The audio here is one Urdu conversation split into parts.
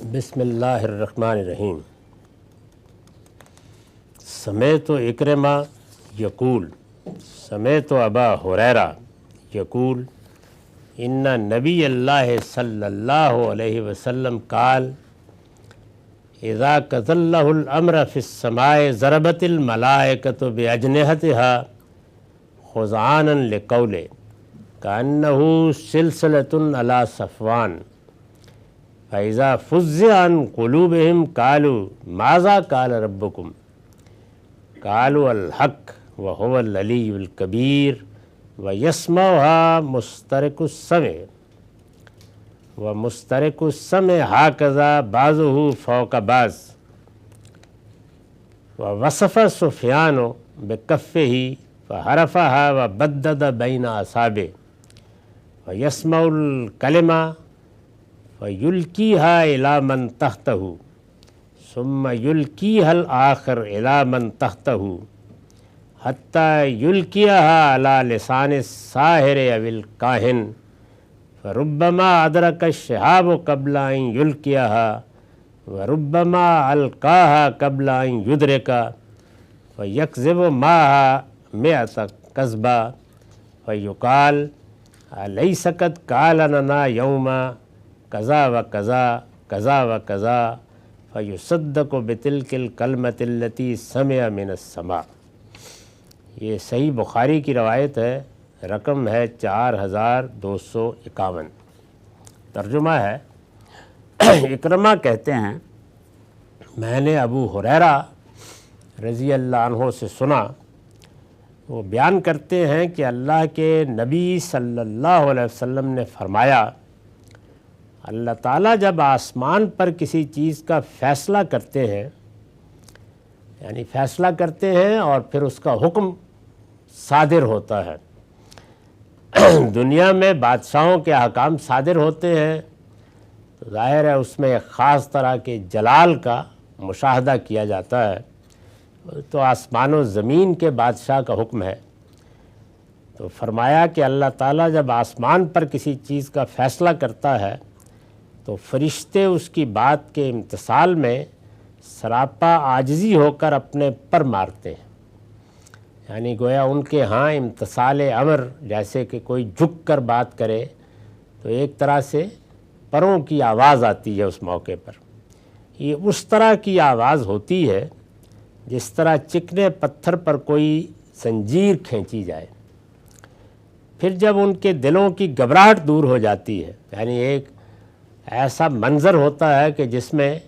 بسم اللہ الرحمن الرحیم۔ سمیت اکرمہ یقول سمیت ابا ہریرہ یقول ان نبی اللہ صلی اللہ علیہ وسلم قال اذا قضى الله الامر في السماء ضربت الملائکۃ باجنحتها خضعانا لقوله كأنه سلسلة على صفوان فإذا فزع عن قلوبهم قالوا ماذا قال ربكم قالوا الحق وهو العلی الکبیر ويسمعها مسترق السمع ومسترق السمع هكذا بعضه فوق بعض ووصف سفیان بکفه فحرفها وبدد بين أصابعه ويسمع الکلمہ ويلقيها إلى من تحته ثم يلقيها الآخر إلى من تحته حتى يلقيها على لسان الساحر أو الكاهن فربما أدرك الشهاب قبل أن يلقيها وربما ألقاها قبل أن يدرك فيكذب معها 100 كذبة فيقال أليس قد قال لنا يوما کذا و کذا کذا و کذا فیصدق بتلک الکلمۃ التی سمع من السماء۔ یہ صحیح بخاری کی روایت ہے، رقم ہے 4251۔ ترجمہ ہے، اکرمہ کہتے ہیں میں نے ابو ہریرہ رضی اللہ عنہ سے سنا، وہ بیان کرتے ہیں کہ اللہ کے نبی صلی اللہ علیہ وسلم نے فرمایا اللہ تعالیٰ جب آسمان پر کسی چیز کا فیصلہ کرتے ہیں، یعنی فیصلہ کرتے ہیں اور پھر اس کا حکم صادر ہوتا ہے۔ دنیا میں بادشاہوں کے احکام صادر ہوتے ہیں تو ظاہر ہے اس میں ایک خاص طرح کے جلال کا مشاہدہ کیا جاتا ہے، تو آسمان و زمین کے بادشاہ کا حکم ہے۔ تو فرمایا کہ اللہ تعالیٰ جب آسمان پر کسی چیز کا فیصلہ کرتا ہے تو فرشتے اس کی بات کے امتثال میں سراپا عاجزی ہو کر اپنے پر مارتے ہیں، یعنی گویا ان کے ہاں امتثال امر جیسے کہ کوئی جھک کر بات کرے تو ایک طرح سے پروں کی آواز آتی ہے اس موقع پر، یہ اس طرح کی آواز ہوتی ہے جس طرح چکنے پتھر پر کوئی زنجیر کھینچی جائے۔ پھر جب ان کے دلوں کی گھبراہٹ دور ہو جاتی ہے، یعنی ایک ایسا منظر ہوتا ہے کہ جس میں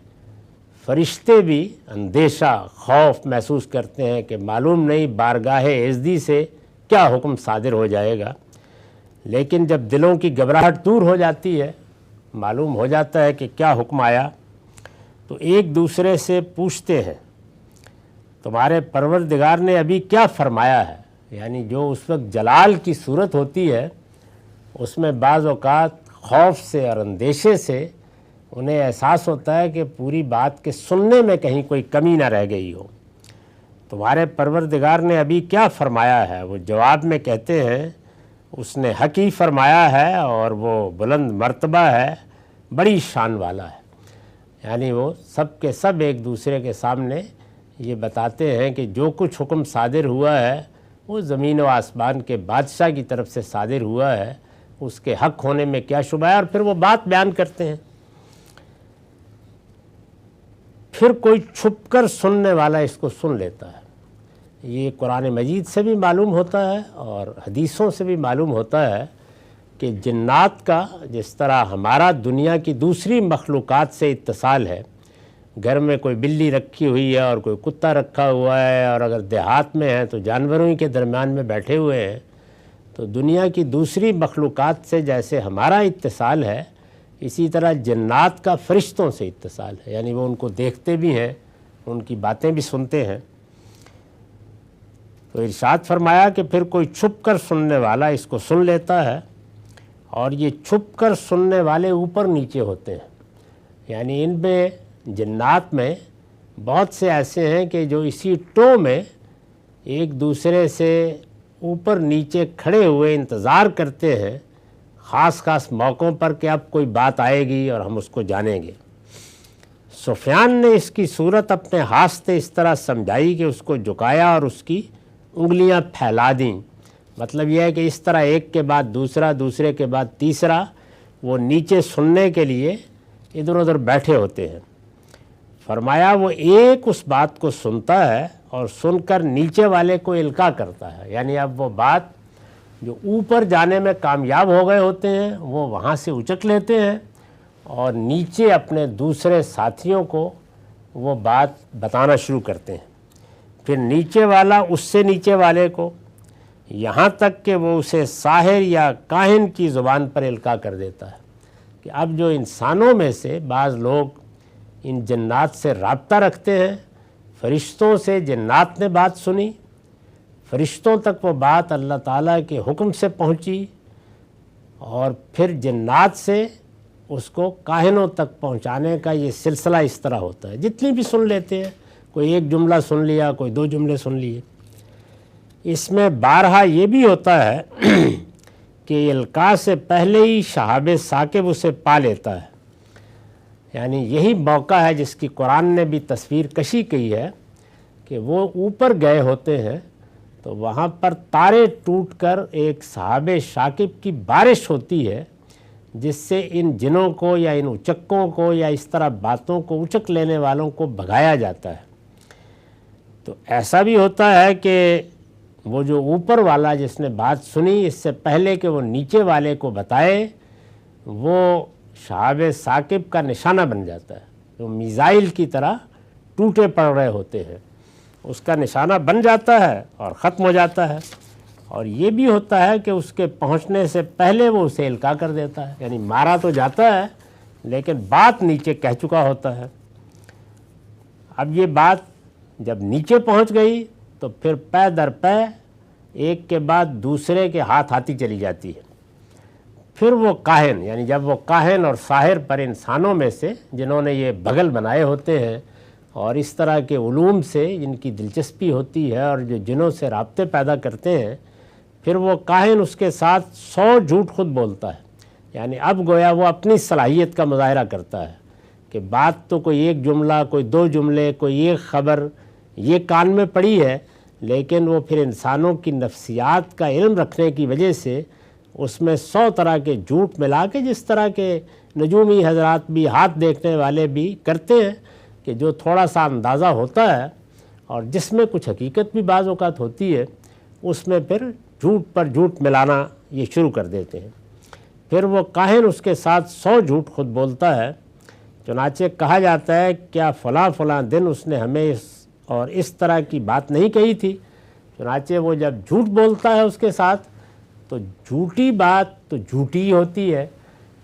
فرشتے بھی اندیشہ خوف محسوس کرتے ہیں کہ معلوم نہیں بارگاہ عزتی سے کیا حکم صادر ہو جائے گا، لیکن جب دلوں کی گھبراہٹ دور ہو جاتی ہے، معلوم ہو جاتا ہے کہ کیا حکم آیا، تو ایک دوسرے سے پوچھتے ہیں تمہارے پروردگار نے ابھی کیا فرمایا ہے، یعنی جو اس وقت جلال کی صورت ہوتی ہے اس میں بعض اوقات خوف سے اور اندیشے سے انہیں احساس ہوتا ہے کہ پوری بات کے سننے میں کہیں کوئی کمی نہ رہ گئی ہو۔ تمہارے پروردگار نے ابھی کیا فرمایا ہے؟ وہ جواب میں کہتے ہیں اس نے حق ہی فرمایا ہے اور وہ بلند مرتبہ ہے، بڑی شان والا ہے۔ یعنی وہ سب کے سب ایک دوسرے کے سامنے یہ بتاتے ہیں کہ جو کچھ حکم صادر ہوا ہے وہ زمین و آسمان کے بادشاہ کی طرف سے صادر ہوا ہے، اس کے حق ہونے میں کیا شبہ ہے، اور پھر وہ بات بیان کرتے ہیں۔ پھر کوئی چھپ کر سننے والا اس کو سن لیتا ہے۔ یہ قرآن مجید سے بھی معلوم ہوتا ہے اور حدیثوں سے بھی معلوم ہوتا ہے کہ جنات کا جس طرح ہمارا دنیا کی دوسری مخلوقات سے اتصال ہے، گھر میں کوئی بلی رکھی ہوئی ہے اور کوئی کتا رکھا ہوا ہے، اور اگر دیہات میں ہے تو جانوروں ہی کے درمیان میں بیٹھے ہوئے ہیں، تو دنیا کی دوسری مخلوقات سے جیسے ہمارا اتصال ہے، اسی طرح جنات کا فرشتوں سے اتصال ہے، یعنی وہ ان کو دیکھتے بھی ہیں، ان کی باتیں بھی سنتے ہیں۔ تو ارشاد فرمایا کہ پھر کوئی چھپ کر سننے والا اس کو سن لیتا ہے، اور یہ چھپ کر سننے والے اوپر نیچے ہوتے ہیں، یعنی ان میں جنات میں بہت سے ایسے ہیں کہ جو اسی ٹو میں ایک دوسرے سے اوپر نیچے کھڑے ہوئے انتظار کرتے ہیں خاص موقعوں پر کہ اب کوئی بات آئے گی اور ہم اس کو جانیں گے۔ سفیان نے اس کی صورت اپنے ہاتھ سے اس طرح سمجھائی کہ اس کو جھکایا اور اس کی انگلیاں پھیلا دیں۔ مطلب یہ ہے کہ اس طرح ایک کے بعد دوسرا، دوسرے کے بعد تیسرا وہ نیچے سننے کے لیے ادھر ادھر بیٹھے ہوتے ہیں۔ فرمایا وہ ایک اس بات کو سنتا ہے اور سن کر نیچے والے کو القاء کرتا ہے، یعنی اب وہ بات جو اوپر جانے میں کامیاب ہو گئے ہوتے ہیں وہ وہاں سے اچک لیتے ہیں اور نیچے اپنے دوسرے ساتھیوں کو وہ بات بتانا شروع کرتے ہیں۔ پھر نیچے والا اس سے نیچے والے کو، یہاں تک کہ وہ اسے ساحر یا کاہن کی زبان پر القاء کر دیتا ہے کہ اب جو انسانوں میں سے بعض لوگ ان جنات سے رابطہ رکھتے ہیں، فرشتوں سے جنات نے بات سنی، فرشتوں تک وہ بات اللہ تعالیٰ کے حکم سے پہنچی اور پھر جنات سے اس کو کاہنوں تک پہنچانے کا یہ سلسلہ اس طرح ہوتا ہے۔ جتنی بھی سن لیتے ہیں، کوئی ایک جملہ سن لیا، کوئی دو جملے سن لیے۔ اس میں بارہا یہ بھی ہوتا ہے کہ القاء سے پہلے ہی شہاب ثاقب اسے پا لیتا ہے، یعنی یہی موقع ہے جس کی قرآن نے بھی تصویر کشی کی ہے کہ وہ اوپر گئے ہوتے ہیں تو وہاں پر تارے ٹوٹ کر ایک سحاب ثاقب کی بارش ہوتی ہے جس سے ان جنوں کو یا ان اچکوں کو یا اس طرح باتوں کو اچک لینے والوں کو بھگایا جاتا ہے۔ تو ایسا بھی ہوتا ہے کہ وہ جو اوپر والا جس نے بات سنی اس سے پہلے کہ وہ نیچے والے کو بتائے، وہ شہاب ثاقب کا نشانہ بن جاتا ہے، جو میزائل کی طرح ٹوٹے پڑ رہے ہوتے ہیں، اس کا نشانہ بن جاتا ہے اور ختم ہو جاتا ہے۔ اور یہ بھی ہوتا ہے کہ اس کے پہنچنے سے پہلے وہ اسے القاء کر دیتا ہے، یعنی مارا تو جاتا ہے لیکن بات نیچے کہہ چکا ہوتا ہے۔ اب یہ بات جب نیچے پہنچ گئی تو پھر پے در پے ایک کے بعد دوسرے کے ہاتھ آتی چلی جاتی ہے۔ پھر وہ کاہن، یعنی جب وہ کاہن اور ساحر پر انسانوں میں سے جنہوں نے یہ بغل بنائے ہوتے ہیں اور اس طرح کے علوم سے جن کی دلچسپی ہوتی ہے اور جو جنوں سے رابطے پیدا کرتے ہیں، پھر وہ کاہن اس کے ساتھ 100 جھوٹ خود بولتا ہے، یعنی اب گویا وہ اپنی صلاحیت کا مظاہرہ کرتا ہے کہ بات تو کوئی ایک جملہ، کوئی دو جملے، کوئی ایک خبر یہ کان میں پڑی ہے، لیکن وہ پھر انسانوں کی نفسیات کا علم رکھنے کی وجہ سے اس میں 100 طرح کے جھوٹ ملا کے، جس طرح کے نجومی حضرات بھی ہاتھ دیکھنے والے بھی کرتے ہیں کہ جو تھوڑا سا اندازہ ہوتا ہے اور جس میں کچھ حقیقت بھی بعض اوقات ہوتی ہے، اس میں پھر جھوٹ پر جھوٹ ملانا یہ شروع کر دیتے ہیں۔ پھر وہ کاہن اس کے ساتھ 100 جھوٹ خود بولتا ہے، چنانچہ کہا جاتا ہے کیا فلاں فلاں دن اس نے ہمیں اس طرح کی بات نہیں کہی تھی۔ چنانچہ وہ جب جھوٹ بولتا ہے اس کے ساتھ تو جھوٹی بات تو جھوٹی ہی ہوتی ہے،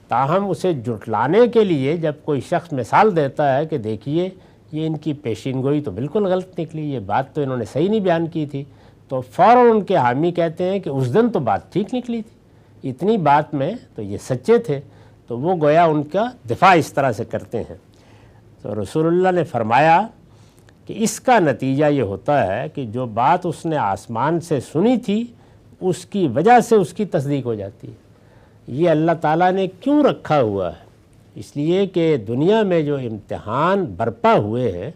تاہم اسے جھٹلانے کے لیے جب کوئی شخص مثال دیتا ہے کہ دیکھیے یہ ان کی پیشین گوئی تو بالکل غلط نکلی، یہ بات تو انہوں نے صحیح نہیں بیان کی تھی، تو فوراً ان کے حامی کہتے ہیں کہ اس دن تو بات ٹھیک نکلی تھی، اتنی بات میں تو یہ سچے تھے، تو وہ گویا ان کا دفاع اس طرح سے کرتے ہیں۔ تو رسول اللہ نے فرمایا کہ اس کا نتیجہ یہ ہوتا ہے کہ جو بات اس نے آسمان سے سنی تھی اس کی وجہ سے اس کی تصدیق ہو جاتی ہے۔ یہ اللہ تعالیٰ نے کیوں رکھا ہوا ہے؟ اس لیے کہ دنیا میں جو امتحان برپا ہوئے ہیں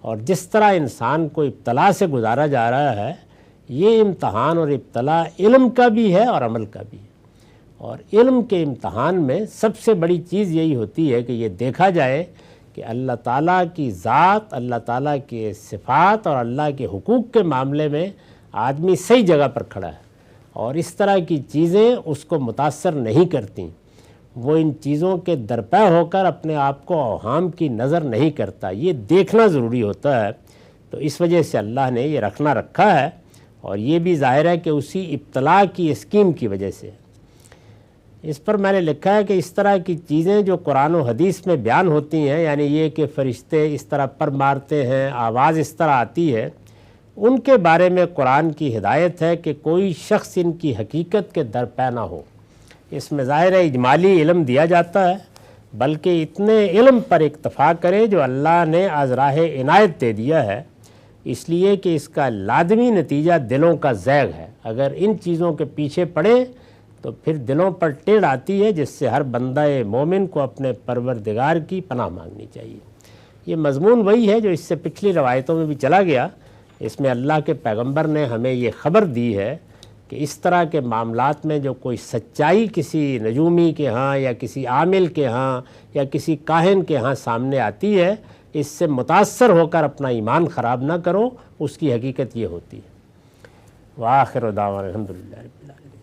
اور جس طرح انسان کو ابتلا سے گزارا جا رہا ہے، یہ امتحان اور ابتلا علم کا بھی ہے اور عمل کا بھی ہے۔ اور علم کے امتحان میں سب سے بڑی چیز یہی ہوتی ہے کہ یہ دیکھا جائے کہ اللہ تعالیٰ کی ذات، اللہ تعالیٰ کے صفات اور اللہ کے حقوق کے معاملے میں آدمی صحیح جگہ پر کھڑا ہے، اور اس طرح کی چیزیں اس کو متاثر نہیں کرتیں، وہ ان چیزوں کے درپے ہو کر اپنے آپ کو اوہام کی نظر نہیں کرتا، یہ دیکھنا ضروری ہوتا ہے۔ تو اس وجہ سے اللہ نے یہ رکھا ہے، اور یہ بھی ظاہر ہے کہ اسی ابتلا کی اسکیم کی وجہ سے۔ اس پر میں نے لکھا ہے کہ اس طرح کی چیزیں جو قرآن و حدیث میں بیان ہوتی ہیں، یعنی یہ کہ فرشتے اس طرح پر مارتے ہیں، آواز اس طرح آتی ہے، ان کے بارے میں قرآن کی ہدایت ہے کہ کوئی شخص ان کی حقیقت کے درپے نہ ہو۔ اس میں ظاہر ہے اجمالی علم دیا جاتا ہے، بلکہ اتنے علم پر اکتفا کرے جو اللہ نے از راہ عنایت دے دیا ہے، اس لیے کہ اس کا لازمی نتیجہ دلوں کا زیغ ہے۔ اگر ان چیزوں کے پیچھے پڑے تو پھر دلوں پر ٹیڑھ آتی ہے، جس سے ہر بندہ مومن کو اپنے پروردگار کی پناہ مانگنی چاہیے۔ یہ مضمون وہی ہے جو اس سے پچھلی روایتوں میں بھی چلا گیا۔ اس میں اللہ کے پیغمبر نے ہمیں یہ خبر دی ہے کہ اس طرح کے معاملات میں جو کوئی سچائی کسی نجومی کے ہاں یا کسی عامل کے ہاں یا کسی کاہن کے ہاں سامنے آتی ہے، اس سے متاثر ہو کر اپنا ایمان خراب نہ کرو، اس کی حقیقت یہ ہوتی ہے۔ وآخر دعوانا الحمدللہ رب العالمین۔